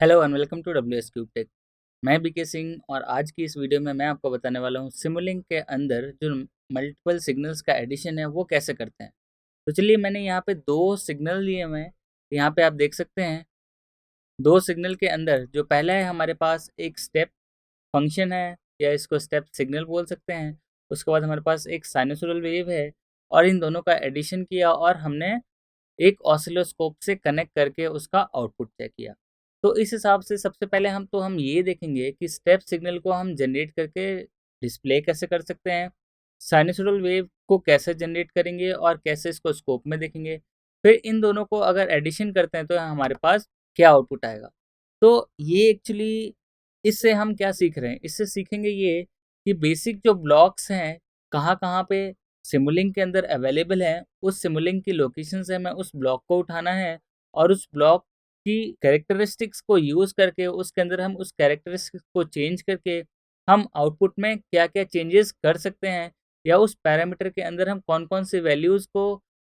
Hello and welcome to W S cube tech. मैं बीके सिंह और आज की इस वीडियो में मैं आपको बताने वाला हूँ सिमुलिंक के अंदर जो मल्टीपल सिग्नल्स का एडिशन है वो कैसे करते हैं। तो चलिए, मैंने यहाँ पे दो सिग्नल लिए हुए हैं। यहाँ पे आप देख सकते हैं, दो सिग्नल के अंदर जो पहला है हमारे पास एक स्टेप फंक्शन है, या इसको स्टेप सिग्नल बोल सकते हैं। उसके बाद हमारे पास एक साइनसोइडल वेव है, और इन दोनों का एडिशन किया और हमने एक ऑसिलोस्कोप से कनेक्ट करके उसका आउटपुट चेक किया। तो इस हिसाब से सबसे पहले हम ये देखेंगे कि स्टेप सिग्नल को हम जनरेट करके डिस्प्ले कैसे कर सकते हैं, साइनसोइडल वेव को कैसे जनरेट करेंगे और कैसे इसको स्कोप में देखेंगे। फिर इन दोनों को अगर एडिशन करते हैं तो हमारे पास क्या आउटपुट आएगा। तो ये एक्चुअली, इससे हम क्या सीख रहे हैं, इससे सीखेंगे ये कि बेसिक जो ब्लॉक्स हैं कहाँ कहाँ पे सिमुलिंक के अंदर अवेलेबल है, उस सिमुलिंक की लोकेशन से हमें उस ब्लॉक को उठाना है, और उस ब्लॉक की कैरेक्टरिस्टिक्स को यूज़ करके उसके अंदर हम उस कैरेक्टरिस्टिक्स को चेंज करके हम आउटपुट में क्या क्या चेंजेस कर सकते हैं, या उस पैरामीटर के अंदर हम कौन कौन से वैल्यूज़ को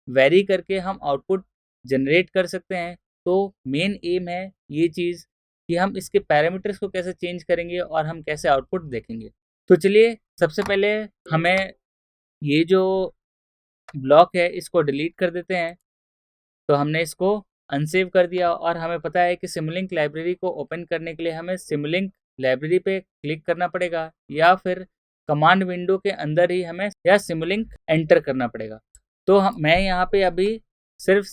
वेरी करके हम आउटपुट जनरेट कर सकते हैं। तो मेन एम है ये चीज़ कि हम इसके पैरामीटर्स को कैसे चेंज करेंगे और हम कैसे आउटपुट देखेंगे। तो चलिए, सबसे पहले हमें ये जो ब्लॉक है इसको डिलीट कर देते हैं। तो हमने इसको अनसेव कर दिया, और हमें पता है कि सिमुलिंक लाइब्रेरी को ओपन करने के लिए हमें सिमुलिंक लाइब्रेरी पे क्लिक करना पड़ेगा, या फिर कमांड विंडो के अंदर ही हमें या सिमुलिंक एंटर करना पड़ेगा। तो मैं यहाँ पे अभी सिर्फ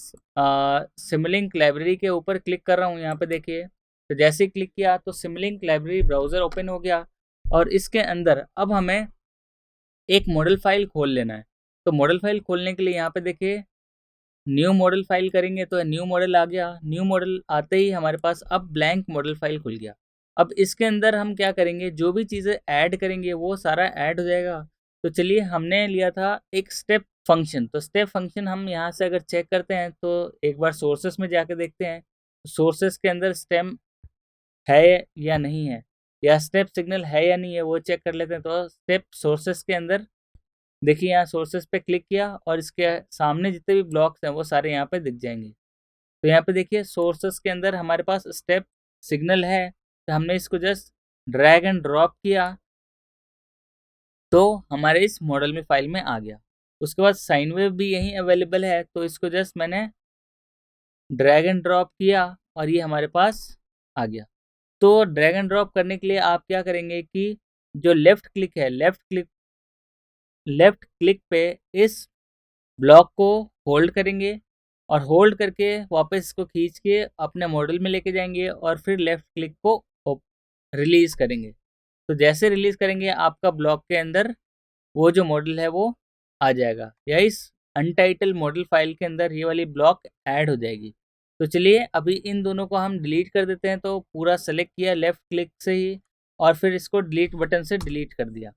सिमुलिंक लाइब्रेरी के ऊपर क्लिक कर रहा हूँ। यहाँ पे देखिए, तो जैसे ही क्लिक किया तो सिमुलिंक लाइब्रेरी ब्राउज़र ओपन हो गया, और इसके अंदर अब हमें एक मॉडल फाइल खोल लेना है। तो मॉडल फाइल खोलने के लिए यहाँ पे देखिए, न्यू मॉडल फाइल करेंगे तो न्यू मॉडल आ गया। न्यू मॉडल आते ही हमारे पास अब ब्लैंक मॉडल फाइल खुल गया। अब इसके अंदर हम क्या करेंगे, जो भी चीज़ें ऐड करेंगे वो सारा ऐड हो जाएगा। तो चलिए, हमने लिया था एक स्टेप फंक्शन, तो स्टेप फंक्शन हम यहाँ से अगर चेक करते हैं तो एक बार सोर्सेस में जाके देखते हैं, सोर्सेस के अंदर स्टेम है या नहीं है, या स्टेप सिग्नल है या नहीं है, वो चेक कर लेते हैं। तो स्टेप सोर्सेस के अंदर देखिए, यहाँ सोर्सेस पे क्लिक किया और इसके सामने जितने भी ब्लॉक्स हैं वो सारे यहाँ पे दिख जाएंगे। तो यहाँ पे देखिए, सोर्सेस के अंदर हमारे पास स्टेप सिग्नल है, तो हमने इसको जस्ट ड्रैग एंड ड्रॉप किया तो हमारे इस मॉडल में फाइल में आ गया। उसके बाद साइन वेव भी यहीं अवेलेबल है, तो इसको जस्ट मैंने ड्रैग एंड ड्रॉप किया और ये हमारे पास आ गया। तो ड्रैग एंड ड्रॉप करने के लिए आप क्या करेंगे कि जो लेफ्ट क्लिक है, लेफ्ट क्लिक पे इस ब्लॉक को होल्ड करेंगे, और होल्ड करके वापस इसको खींच के अपने मॉडल में लेके जाएंगे, और फिर लेफ्ट क्लिक को रिलीज करेंगे। तो जैसे रिलीज करेंगे आपका ब्लॉक के अंदर वो जो मॉडल है वो आ जाएगा, या इस अनटाइटल मॉडल फाइल के अंदर ये वाली ब्लॉक ऐड हो जाएगी। तो चलिए, अभी इन दोनों को हम डिलीट कर देते हैं। तो पूरा सेलेक्ट किया लेफ्ट क्लिक से ही, और फिर इसको डिलीट बटन से डिलीट कर दिया।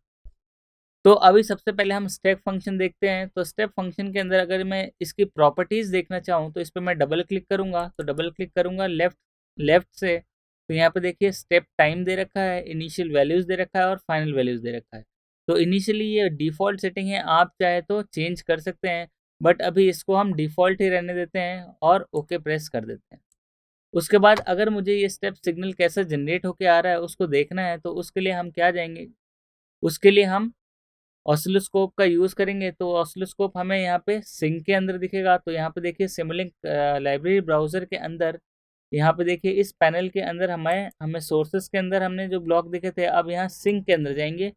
तो अभी सबसे पहले हम स्टेप फंक्शन देखते हैं। तो स्टेप फंक्शन के अंदर अगर मैं इसकी प्रॉपर्टीज़ देखना चाहूँ तो इस पर मैं डबल क्लिक करूँगा। तो डबल क्लिक करूँगा लेफ्ट लेफ्ट से, तो यहाँ पे देखिए स्टेप टाइम दे रखा है, इनिशियल वैल्यूज़ दे रखा है और फाइनल वैल्यूज़ दे रखा है। तो इनिशियली ये डिफ़ॉल्ट सेटिंग है, आप चाहे तो चेंज कर सकते हैं, बट अभी इसको हम डिफ़ॉल्ट ही रहने देते हैं और ओके प्रेस कर देते हैं। उसके बाद अगर मुझे ये स्टेप सिग्नल कैसा जनरेट होके आ रहा है उसको देखना है, तो उसके लिए हम क्या जाएंगे, उसके लिए हम ऑसिलोस्कोप का यूज़ करेंगे। तो ऑसिलोस्कोप हमें यहाँ पे सिंक के अंदर दिखेगा। तो यहाँ पे देखिए सिमुलिंक लाइब्रेरी ब्राउज़र के अंदर, यहाँ पे देखिए इस पैनल के अंदर हमें हमें सोर्सेस के अंदर हमने जो ब्लॉक देखे थे, अब यहाँ सिंक के अंदर जाएंगे,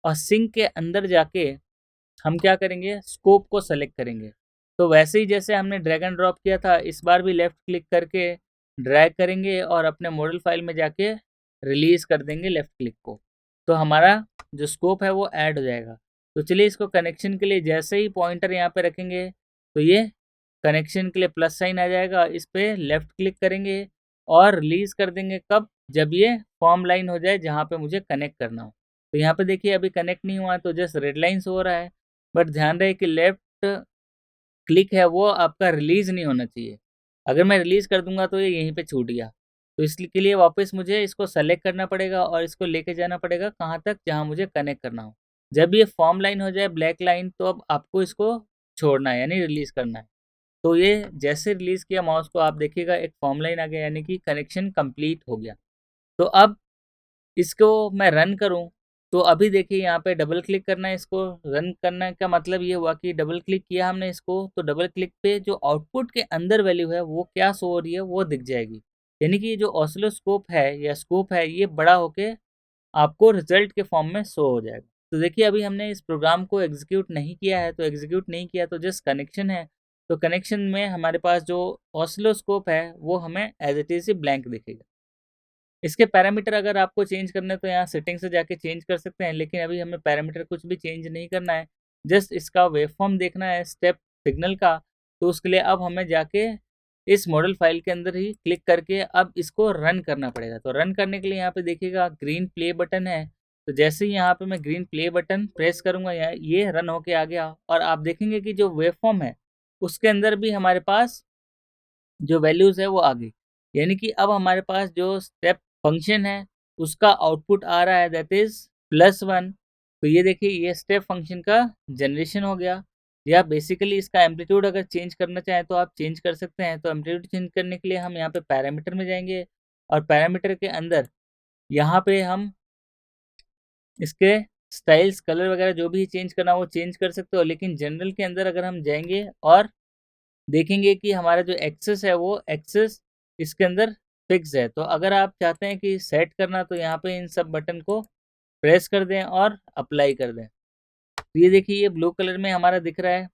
और सिंक के अंदर जाके हम क्या करेंगे, स्कोप को सेलेक्ट करेंगे। तो वैसे ही जैसे हमने ड्रैग एंड ड्रॉप किया था, इस बार भी लेफ़्ट क्लिक करके ड्रैग करेंगे और अपने मॉडल फाइल में जाके रिलीज़ कर देंगे लेफ़्ट क्लिक को। तो हमारा जो स्कोप है वो ऐड हो जाएगा। तो चलिए, इसको कनेक्शन के लिए जैसे ही पॉइंटर यहाँ पे रखेंगे तो ये कनेक्शन के लिए प्लस साइन आ जाएगा। इस पर लेफ़्ट क्लिक करेंगे और रिलीज़ कर देंगे कब, जब ये फॉर्म लाइन हो जाए जहाँ पे मुझे कनेक्ट करना हो। तो यहाँ पे देखिए अभी कनेक्ट नहीं हुआ, तो जस्ट रेड लाइन्स हो रहा है, बट ध्यान रहे कि लेफ़्ट क्लिक है वो आपका रिलीज़ नहीं होना चाहिए। अगर मैं रिलीज़ कर दूंगा तो ये यहीं पे छूट गया। तो इसके के लिए वापस मुझे इसको सेलेक्ट करना पड़ेगा और इसको लेके जाना पड़ेगा कहाँ तक, जहाँ मुझे कनेक्ट करना हो। जब ये फॉर्म लाइन हो जाए ब्लैक लाइन, तो अब आपको इसको छोड़ना है, यानी रिलीज़ करना है। तो ये जैसे रिलीज़ किया माउस को, आप देखिएगा एक फॉर्म लाइन आ गया, यानी कि कनेक्शन कंप्लीट हो गया। तो अब इसको मैं रन करूँ, तो अभी देखिए यहाँ पे डबल क्लिक करना है, इसको रन करने का मतलब ये हुआ कि डबल क्लिक किया हमने इसको, तो डबल क्लिक पे जो आउटपुट के अंदर वैल्यू है वो क्या शो हो रही है वो दिख जाएगी। यानी कि जो ऑसिलोस्कोप है या स्कोप है ये बड़ा होके आपको रिजल्ट के फॉर्म में शो हो जाएगा। तो देखिए अभी हमने इस प्रोग्राम को एग्जीक्यूट नहीं किया है, तो एग्जीक्यूट नहीं किया तो जस्ट कनेक्शन है, तो कनेक्शन में हमारे पास जो ऑसिलोस्कोप है वो हमें एज इट इज ब्लैंक दिखेगा। इसके पैरामीटर अगर आपको चेंज करना है तो यहाँ सेटिंग से जाके चेंज कर सकते हैं, लेकिन अभी हमें पैरामीटर कुछ भी चेंज नहीं करना है, जस्ट इसका वेवफॉर्म देखना है स्टेप सिग्नल का। तो उसके लिए अब हमें जाके इस मॉडल फाइल के अंदर ही क्लिक करके अब इसको रन करना पड़ेगा। तो रन करने के लिए यहाँ पे देखिएगा ग्रीन प्ले बटन है, तो जैसे ही यहाँ पे मैं ग्रीन प्ले बटन प्रेस करूँगा ये रन होके आ गया, और आप देखेंगे कि जो वेवफॉर्म है उसके अंदर भी हमारे पास जो वैल्यूज़ है वो आ गई। यानी कि अब हमारे पास जो स्टेप फंक्शन है उसका आउटपुट आ रहा है, दैट इज़ +1। तो ये देखिए ये स्टेप फंक्शन का जनरेशन हो गया। या बेसिकली इसका एम्पलीट्यूड अगर चेंज करना चाहें तो आप चेंज कर सकते हैं। तो एम्पलीट्यूड चेंज करने के लिए हम यहाँ पे पैरामीटर में जाएंगे, और पैरामीटर के अंदर यहाँ पे हम इसके स्टाइल्स कलर वगैरह जो भी चेंज करना वो चेंज कर सकते हो। लेकिन जनरल के अंदर अगर हम जाएंगे और देखेंगे कि हमारा जो एक्सेस है वो एक्सेस इसके अंदर फिक्स है। तो अगर आप चाहते हैं कि सेट करना, तो यहाँ पे इन सब बटन को प्रेस कर दें और अप्लाई कर दें। तो ये देखिए ये ब्लू कलर में हमारा दिख रहा है।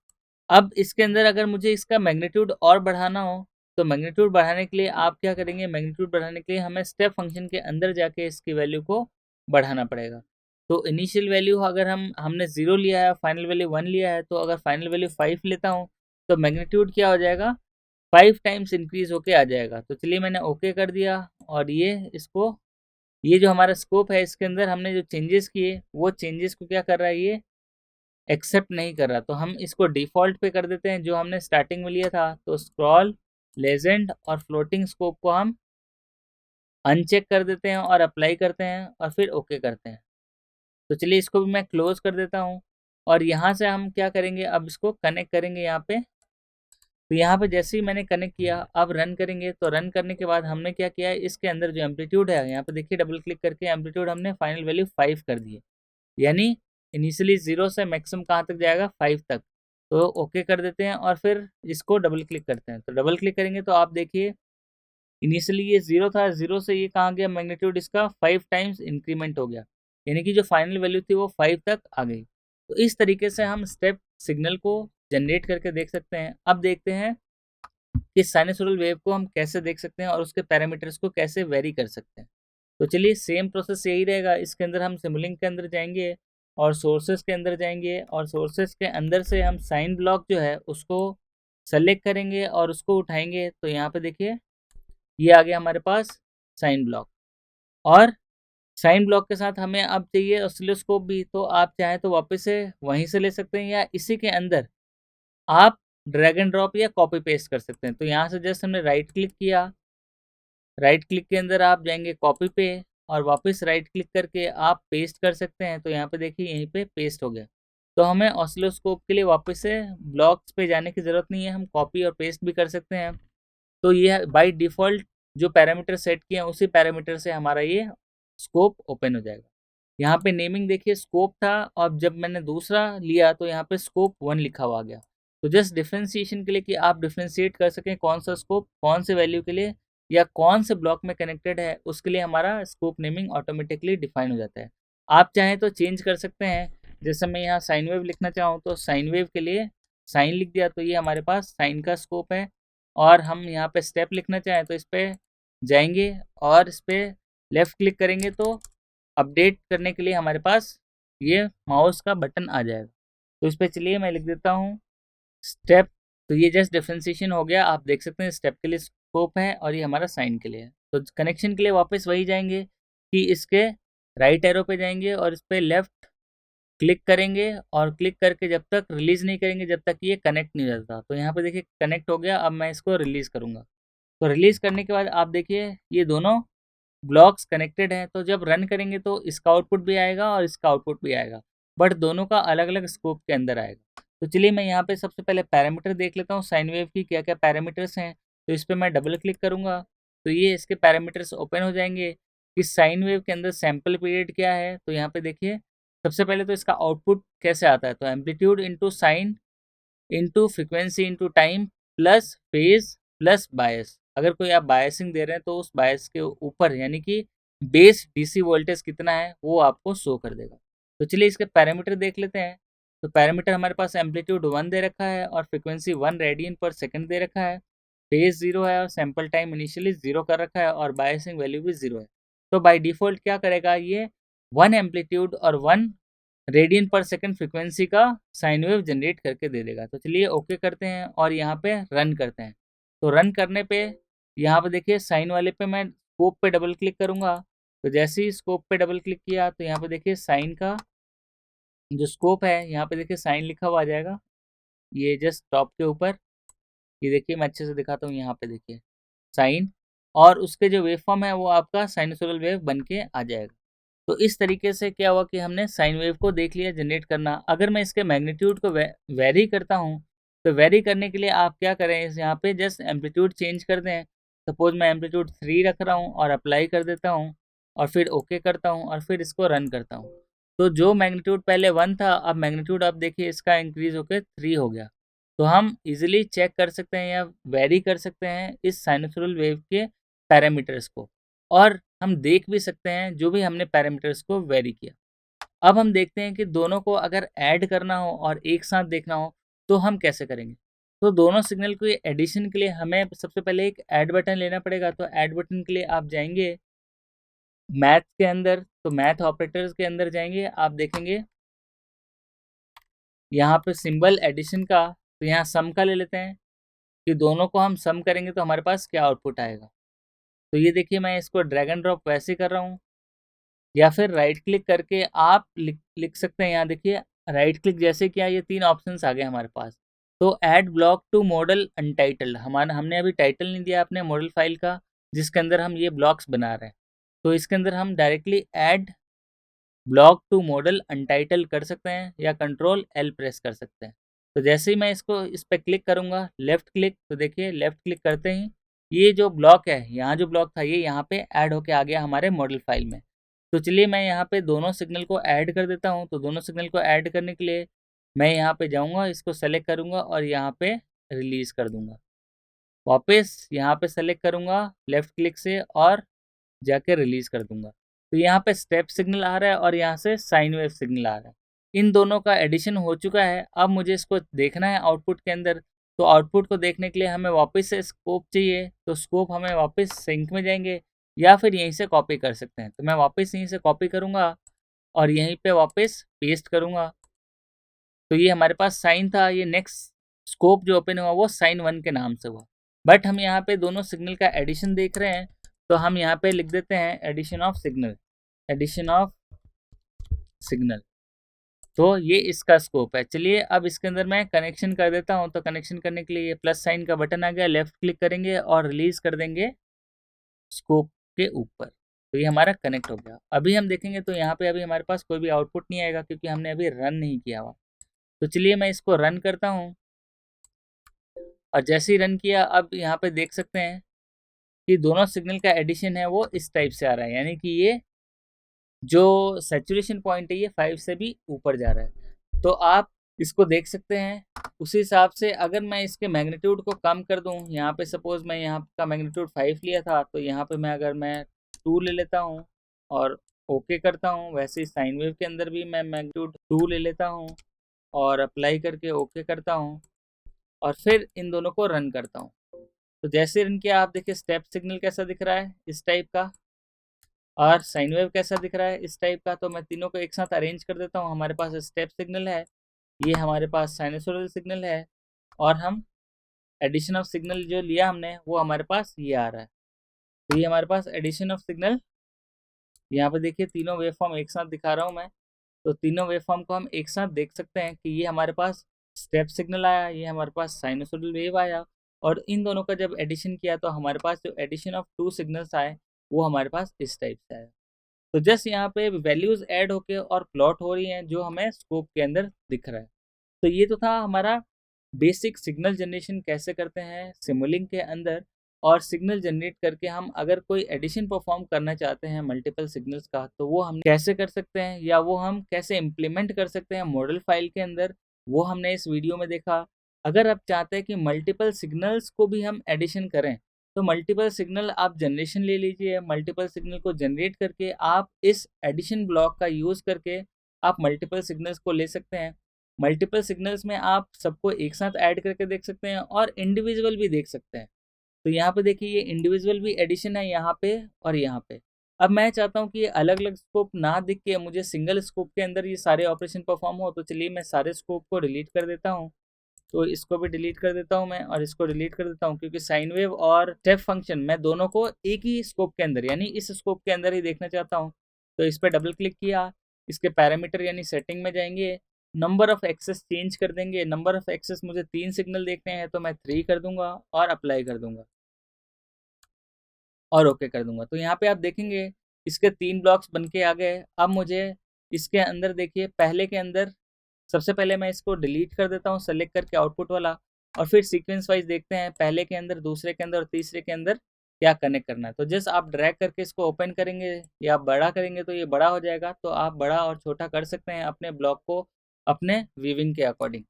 अब इसके अंदर अगर मुझे इसका मैग्नीट्यूड और बढ़ाना हो, तो मैग्नीट्यूड बढ़ाने के लिए आप क्या करेंगे, मैग्नीट्यूड बढ़ाने के लिए हमें स्टेप फंक्शन के अंदर जाके इसकी वैल्यू को बढ़ाना पड़ेगा। तो इनिशियल वैल्यू अगर हमने 0 लिया है, फाइनल वैल्यू 1 लिया है, तो अगर फाइनल वैल्यू 5 लेता हूँ तो मैग्नीट्यूड क्या हो जाएगा, 5 टाइम्स इंक्रीज होके आ जाएगा। तो चलिए मैंने ओके कर दिया, और ये जो हमारा स्कोप है इसके अंदर हमने जो चेंजेस किए वो चेंजेस को क्या कर रहा है, ये एक्सेप्ट नहीं कर रहा। तो हम इसको डिफ़ॉल्ट पे कर देते हैं जो हमने स्टार्टिंग में लिया था। तो स्क्रॉल, लेजेंड और फ्लोटिंग स्कोप को हम अनचेक कर देते हैं और अप्लाई करते हैं और फिर ओके करते हैं। तो चलिए इसको भी मैं क्लोज कर देता हूँ, और यहाँ से हम क्या करेंगे, अब इसको कनेक्ट करेंगे यहाँ पे। तो यहाँ पे जैसे ही मैंने कनेक्ट किया, अब रन करेंगे। तो रन करने के बाद हमने क्या किया है, इसके अंदर जो एम्पलीट्यूड है यहाँ पे देखिए डबल क्लिक करके एम्पलीट्यूड हमने फाइनल वैल्यू 5 कर दी है। यानी इनिशियली 0 से मैक्सिमम कहाँ तक जाएगा, 5 तक। तो ओके कर देते हैं और फिर इसको डबल क्लिक करते हैं। तो डबल क्लिक करेंगे तो आप देखिए इनिशियली ये 0 था, 0 से ये कहाँ गया, मैग्नीट्यूड इसका 5 टाइम्स इंक्रीमेंट हो गया। यानी कि जो फाइनल वैल्यू थी वो 5 तक आ गई। तो इस तरीके से हम स्टेप सिग्नल को जनरेट करके देख सकते हैं। अब देखते हैं कि साइनसोइडल वेव को हम कैसे देख सकते हैं और उसके पैरामीटर्स को कैसे वेरी कर सकते हैं। तो चलिए सेम प्रोसेस यही रहेगा। इसके अंदर हम सिमुलिंक के अंदर जाएंगे और सोर्सेज के अंदर जाएंगे, और सोर्सेज के अंदर से हम साइन ब्लॉक जो है उसको सेलेक्ट करेंगे और उसको उठाएंगे। तो यहाँ पे देखिए ये आ गया हमारे पास साइन ब्लॉक, और साइन ब्लॉक के साथ हमें अब चाहिए ऑसिलोस्कोप भी। तो आप चाहें तो वापस से वहीं से ले सकते हैं, या इसी के अंदर आप ड्रैग एंड ड्रॉप या कॉपी पेस्ट कर सकते हैं। तो यहाँ से जस्ट हमने राइट क्लिक किया, राइट क्लिक के अंदर आप जाएंगे कॉपी पे, और वापस राइट क्लिक करके आप पेस्ट कर सकते हैं। तो यहाँ पे देखिए यहीं पे पेस्ट हो गया। तो हमें ऑसिलोस्कोप के लिए वापस से ब्लॉक्स पे जाने की ज़रूरत नहीं है, हम कॉपी और पेस्ट भी कर सकते हैं। तो ये बाय डिफ़ॉल्ट जो पैरामीटर सेट किए हैं उसी पैरामीटर से हमारा ये स्कोप ओपन हो जाएगा। यहाँ पे नेमिंग देखिए स्कोप था, और जब मैंने दूसरा लिया तो यहाँ पे स्कोप 1 लिखा हुआ आ गया। तो जस्ट डिफ्रेंसिएशन के लिए कि आप डिफ्रेंशिएट कर सकें कौन सा स्कोप कौन से वैल्यू के लिए या कौन से ब्लॉक में कनेक्टेड है, उसके लिए हमारा स्कोप नेमिंग ऑटोमेटिकली डिफाइन हो जाता है। आप चाहें तो चेंज कर सकते हैं। जैसे मैं यहाँ साइन वेव लिखना चाहूँ तो साइन वेव के लिए साइन लिख दिया, तो ये हमारे पास साइन का स्कोप है। और हम यहाँ पे स्टेप लिखना चाहें तो इस पर जाएंगे और इस पर लेफ़्ट क्लिक करेंगे तो अपडेट करने के लिए हमारे पास ये माउस का बटन आ जाएगा। तो इस पर चलिए मैं लिख देता हूँ स्टेप। तो ये जस्ट डिफ्रेंसिएशन हो गया। आप देख सकते हैं स्टेप के लिए स्कोप है और ये हमारा साइन के लिए है। तो कनेक्शन के लिए वापस वही जाएंगे कि इसके राइट एरो पे जाएंगे और इस पर लेफ़्ट क्लिक करेंगे, और क्लिक करके जब तक रिलीज़ नहीं करेंगे जब तक ये कनेक्ट नहीं हो जाता। तो यहाँ पे देखिए कनेक्ट हो गया। अब मैं इसको रिलीज़ करूँगा। तो रिलीज़ करने के बाद आप देखिए ये दोनों ब्लॉक्स कनेक्टेड हैं। तो जब रन करेंगे तो इसका आउटपुट भी आएगा और इसका आउटपुट भी आएगा, बट दोनों का अलग अलग स्कोप के अंदर आएगा। तो चलिए मैं यहाँ पे सबसे पहले पैरामीटर देख लेता हूँ साइन वेव की क्या क्या पैरामीटर्स हैं। तो इस पर मैं डबल क्लिक करूँगा तो ये इसके पैरामीटर्स ओपन हो जाएंगे कि साइन वेव के अंदर सैम्पल पीरियड क्या है। तो यहाँ पे देखिए सबसे पहले तो इसका आउटपुट कैसे आता है, तो amplitude into sine into frequency into time plus phase plus bias. अगर कोई आप बायसिंग दे रहे हैं तो उस बायस के ऊपर यानी कि बेस डीसी वोल्टेज कितना है वो आपको शो कर देगा। तो चलिए इसके पैरामीटर देख लेते हैं। तो पैरामीटर हमारे पास एम्पलीट्यूड 1 दे रखा है और फ्रिक्वेंसी 1 रेडियन पर सेकंड दे रखा है, फेज 0 है और सैम्पल टाइम इनिशियली 0 कर रखा है और बायसिंग वैल्यू भी 0 है। तो बाय डिफ़ॉल्ट क्या करेगा ये 1 एम्पलीट्यूड और 1 रेडियन पर सेकंड फ्रीक्वेंसी का साइन वेव जनरेट करके दे देगा। तो चलिए ओके करते हैं और यहाँ पे रन करते हैं। तो रन करने पे यहाँ पे देखिए साइन वाले पे मैं स्कोप पे डबल क्लिक करूँगा। तो जैसे ही स्कोप पे डबल क्लिक किया तो यहाँ पे देखिए साइन का जो स्कोप है यहाँ पे देखिए साइन लिखा हुआ आ जाएगा, ये जस्ट टॉप के ऊपर। ये देखिए मैं अच्छे से दिखाता हूँ, यहाँ पे देखिए साइन और उसके जो वेव फॉर्म है वो आपका साइनसोइडल वेव बन के आ जाएगा। तो इस तरीके से क्या हुआ कि हमने साइन वेव को देख लिया जनरेट करना। अगर मैं इसके मैग्नीट्यूड को वेरी करता हूँ तो वेरी करने के लिए आप क्या करें, इस यहाँ पे जस्ट एम्पलीट्यूड चेंज कर दें। सपोज मैं एम्पलीट्यूड 3 रख रहा हूँ और अप्लाई कर देता हूँ और फिर ओके करता हूँ और फिर इसको रन करता हूँ। तो जो मैग्नीट्यूड पहले 1 था अब मैग्नीट्यूड आप देखिए इसका इंक्रीज होकर 3 हो गया। तो हम इजीली चेक कर सकते हैं या वेरी कर सकते हैं इस साइनसोइडल वेव के पैरामीटर्स को, और हम देख भी सकते हैं जो भी हमने पैरामीटर्स को वेरी किया। अब हम देखते हैं कि दोनों को अगर ऐड करना हो और एक साथ देखना हो तो हम कैसे करेंगे। तो दोनों सिग्नल को एडिशन के लिए हमें सबसे पहले एक ऐड बटन लेना पड़ेगा। तो ऐड बटन के लिए आप जाएंगे मैथ के अंदर, तो मैथ ऑपरेटर्स के अंदर जाएंगे, आप देखेंगे यहाँ पे सिंबल एडिशन का, तो यहाँ सम का ले लेते हैं कि दोनों को हम सम करेंगे तो हमारे पास क्या आउटपुट आएगा। तो ये देखिए मैं इसको ड्रैग एंड ड्रॉप वैसे कर रहा हूँ या फिर राइट क्लिक करके आप लिख सकते हैं। यहाँ देखिए राइट क्लिक जैसे किया ये 3 ऑप्शंस आ गए हमारे पास। तो add block to model untitled, हमने अभी टाइटल नहीं दिया अपने मॉडल फाइल का जिसके अंदर हम ये ब्लॉक्स बना रहे हैं। तो इसके अंदर हम directly add block to model untitled कर सकते हैं या कंट्रोल एल प्रेस कर सकते हैं। तो जैसे ही मैं इसको इस पर क्लिक करूँगा लेफ्ट क्लिक, तो देखिए लेफ्ट क्लिक करते ही ये जो ब्लॉक है यहाँ जो ब्लॉक था ये यहाँ पे ऐड होके आ गया हमारे मॉडल फाइल में। तो चलिए मैं यहाँ पे दोनों सिग्नल को ऐड कर देता हूँ। तो दोनों सिग्नल को ऐड करने के लिए मैं यहाँ पे जाऊँगा, इसको सेलेक्ट करूँगा और यहाँ पे रिलीज़ कर दूँगा। वापस यहाँ पे सेलेक्ट करूँगा लेफ्ट क्लिक से और जाके रिलीज़ कर दूँगा। तो यहाँ पे स्टेप सिग्नल आ रहा है और यहाँ से साइन वेव सिग्नल आ रहा है। इन दोनों का एडिशन हो चुका है। अब मुझे इसको देखना है आउटपुट के अंदर। तो आउटपुट को देखने के लिए हमें वापस से स्कोप चाहिए। तो स्कोप हमें वापस सिंक में जाएंगे या फिर यहीं से कॉपी कर सकते हैं। तो मैं वापस यहीं से कॉपी करूँगा और यहीं पे वापस पेस्ट करूँगा। तो ये हमारे पास साइन था, ये नेक्स्ट स्कोप जो ओपन हुआ वो साइन 1 के नाम से हुआ। बट हम यहाँ पे दोनों सिग्नल का एडिशन देख रहे हैं तो हम यहाँ पे लिख देते हैं addition of signal, addition of signal. तो ये इसका स्कोप है। चलिए अब इसके अंदर मैं कनेक्शन कर देता हूँ। तो कनेक्शन करने के लिए ये प्लस साइन का बटन आ गया, लेफ्ट क्लिक करेंगे और रिलीज कर देंगे स्कोप के ऊपर। तो ये हमारा कनेक्ट हो गया। अभी हम देखेंगे तो यहाँ पे अभी हमारे पास कोई भी आउटपुट नहीं आएगा क्योंकि हमने अभी रन नहीं किया हुआ। तो चलिए मैं इसको रन करता हूँ और जैसे ही रन किया अब यहाँ पे देख सकते हैं कि दोनों सिग्नल का एडिशन है वो इस टाइप से आ रहा है, यानी कि ये जो सैचुरेशन पॉइंट है ये 5 से भी ऊपर जा रहा है। तो आप इसको देख सकते हैं उसी हिसाब से। अगर मैं इसके मैग्नीट्यूड को कम कर दूं, यहाँ पे सपोज मैं यहाँ का मैग्नीट्यूड 5 लिया था तो यहाँ पे मैं अगर मैं 2 ले लेता हूँ और ओके करता हूँ, वैसे ही साइन वेव के अंदर भी मैं मैग्नीट्यूड 2 ले लेता हूँ और अप्लाई करके ओके करता हूँ और फिर इन दोनों को रन करता हूँ। तो जैसे रन किया आप देखिए स्टेप सिग्नल कैसा दिख रहा है इस टाइप का और साइन वेव कैसा दिख रहा है इस टाइप का। तो मैं तीनों को एक साथ अरेंज कर देता हूँ। हमारे पास स्टेप सिग्नल है, ये हमारे पास साइनसोइडल सिग्नल है और हम एडिशन ऑफ सिग्नल जो लिया हमने वो हमारे पास ये आ रहा है। तो ये हमारे पास एडिशन ऑफ सिग्नल, यहाँ पे देखिए तीनों वेव फॉर्म एक साथ दिखा रहा हूँ मैं। तो तीनों वेव फॉर्म को हम एक साथ देख सकते हैं कि ये हमारे पास स्टेप सिग्नल आया, ये हमारे पास साइनसोइडल वेव आया और इन दोनों का जब एडिशन किया तो हमारे पास जो एडिशन ऑफ 2 सिग्नल्स आए वो हमारे पास इस टाइप से आया। तो जस्ट यहाँ पे वैल्यूज ऐड होके और प्लॉट हो रही हैं जो हमें स्कोप के अंदर दिख रहा है। तो ये तो था हमारा बेसिक सिग्नल जनरेशन कैसे करते हैं सिमुलिंक के अंदर, और सिग्नल जनरेट करके हम अगर कोई एडिशन परफॉर्म करना चाहते हैं मल्टीपल सिग्नल्स का तो वो हम कैसे कर सकते हैं, या वो हम कैसे इम्प्लीमेंट कर सकते हैं मॉडल फाइल के अंदर, वो हमने इस वीडियो में देखा। अगर आप चाहते हैं कि मल्टीपल सिग्नल्स को भी हम एडिशन करें तो मल्टीपल सिग्नल आप जनरेशन ले लीजिए। मल्टीपल सिग्नल को जनरेट करके आप इस एडिशन ब्लॉक का यूज़ करके आप मल्टीपल सिग्नल्स को ले सकते हैं। मल्टीपल सिग्नल्स में आप सबको एक साथ ऐड करके देख सकते हैं और इंडिविजुअल भी देख सकते हैं। तो यहाँ पे देखिए ये इंडिविजुअल भी एडिशन है यहाँ पे और यहाँ पे। अब मैं चाहता हूँ कि ये अलग अलग स्कोप ना दिख के मुझे सिंगल स्कोप के अंदर ये सारे ऑपरेशन परफॉर्म हो, तो चलिए मैं सारे स्कोप को डिलीट कर देता हूँ। तो इसको भी डिलीट कर देता हूँ मैं, और इसको डिलीट कर देता हूँ, क्योंकि साइन वेव और स्टेप फंक्शन मैं दोनों को एक ही स्कोप के अंदर यानी इस स्कोप के अंदर ही देखना चाहता हूँ। तो इस पर डबल क्लिक किया, इसके पैरामीटर यानी सेटिंग में जाएंगे, नंबर ऑफ एक्सेस चेंज कर देंगे। नंबर ऑफ एक्सेस मुझे 3 सिग्नल देखने हैं तो मैं 3 कर दूंगा और अप्लाई कर दूंगा और ओके कर दूंगा। तो यहाँ पे आप देखेंगे इसके 3 ब्लॉक्स बन के आ गए। अब मुझे इसके अंदर देखिए पहले के अंदर सबसे पहले मैं इसको डिलीट कर देता हूँ सेलेक्ट करके आउटपुट वाला, और फिर सीक्वेंस वाइज देखते हैं पहले के अंदर, दूसरे के अंदर और तीसरे के अंदर क्या कनेक्ट करना है। तो जस्ट आप ड्रैग करके इसको ओपन करेंगे या बड़ा करेंगे तो ये बड़ा हो जाएगा। तो आप बड़ा और छोटा कर सकते हैं अपने ब्लॉक को अपने व्यूइंग के अकॉर्डिंग,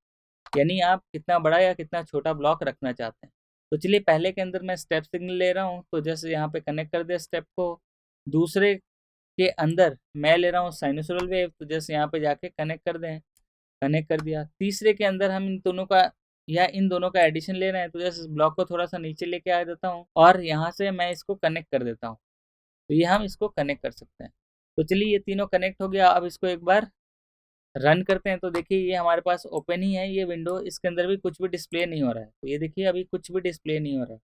यानी आप कितना बड़ा या कितना छोटा ब्लॉक रखना चाहते हैं। तो चलिए पहले के अंदर मैं स्टेप सिग्नल ले रहा हूँ, तो जैसे यहाँ पे कनेक्ट कर दिया स्टेप को। दूसरे के अंदर मैं ले रहा हूँ साइनसोइडल वेव, तो जैसे यहाँ पे जाके कनेक्ट कर दें, कनेक्ट कर दिया। तीसरे के अंदर हम इन दोनों का या इन दोनों का एडिशन ले रहे हैं, तो जैसे ब्लॉक को थोड़ा सा नीचे लेके आ देता हूँ और यहाँ से मैं इसको कनेक्ट कर देता हूँ। तो ये हम इसको कनेक्ट कर सकते हैं। तो चलिए ये तीनों कनेक्ट हो गया। अब इसको एक बार रन करते हैं तो देखिए ये हमारे पास ओपन ही है ये विंडो, इसके अंदर भी कुछ भी डिस्प्ले नहीं हो रहा है। तो ये देखिए अभी कुछ भी डिस्प्ले नहीं हो रहा है।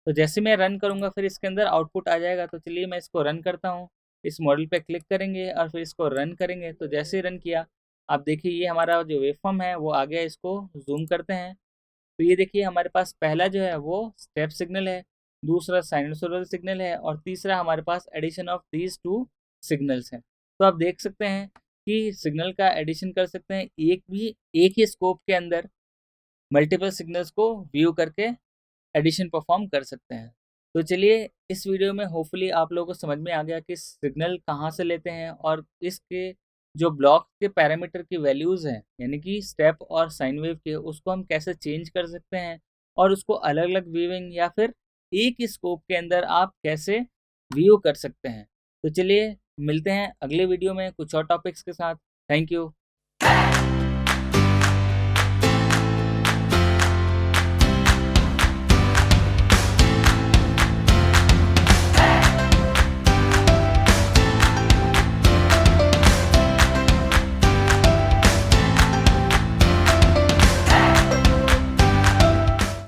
तो जैसे मैं रन करूँगा फिर इसके अंदर आउटपुट आ जाएगा। तो चलिए मैं इसको रन करता हूँ, इस मॉडल पे क्लिक करेंगे और फिर इसको रन करेंगे। तो जैसे ही रन किया आप देखिए ये हमारा जो वेवफॉर्म है वो आ गया। इसको जूम करते हैं तो ये देखिए हमारे पास पहला जो है वो स्टेप सिग्नल है, दूसरा साइनसोइडल सिग्नल है और तीसरा हमारे पास addition of these two signals हैं। तो आप देख सकते हैं कि सिग्नल का एडिशन कर सकते हैं एक ही स्कोप के अंदर मल्टीपल सिग्नल्स को व्यू करके एडिशन परफॉर्म कर सकते हैं। तो चलिए इस वीडियो में होपफुली आप लोगों को समझ में आ गया कि सिग्नल कहाँ से लेते हैं और इसके जो ब्लॉक के पैरामीटर की वैल्यूज़ हैं यानी कि स्टेप और साइन वेव के, उसको हम कैसे चेंज कर सकते हैं और उसको अलग अलग व्यूइंग या फिर एक ही स्कोप के अंदर आप कैसे व्यू कर सकते हैं। तो चलिए मिलते हैं अगले वीडियो में कुछ और टॉपिक्स के साथ। Thank you.